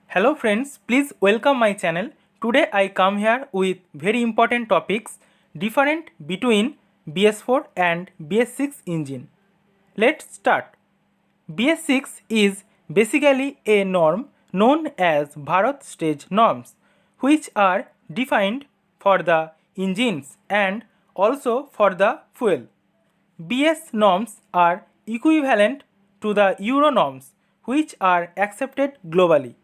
Hello friends, please welcome my channel. Today I come here with very important topics different between bs4 and bs6 engine. Let's start. bs6 is basically a norm known as Bharat stage norms, which are defined for the engines and also for the fuel. BS norms are equivalent to the Euro norms, which are accepted globally.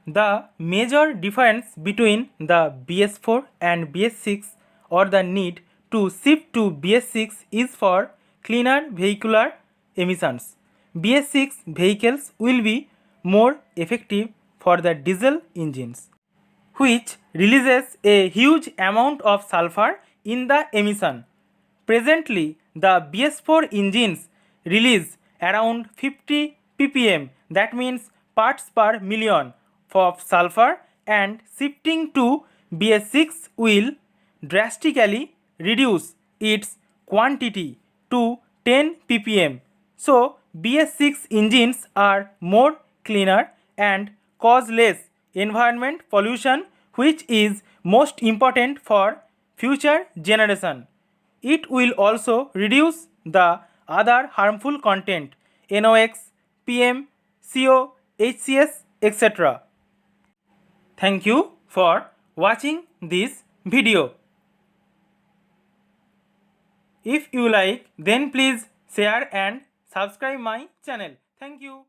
The major difference between the bs4 and bs6 or the need to shift to bs6 is for cleaner vehicular emissions. bs6 vehicles will be more effective for the diesel engines, which releases a huge amount of sulfur in the emission. Presently, the bs4 engines release around 50 ppm, that means parts per million of sulfur, and shifting to bs6 will drastically reduce its quantity to 10 ppm. So, bs6 engines are more cleaner and cause less environment pollution, which is most important for future generation. It will also reduce the other harmful content NOx, PM, CO, HCS, etc. Thank you for watching this video. If you like, then please share and subscribe my channel. Thank you.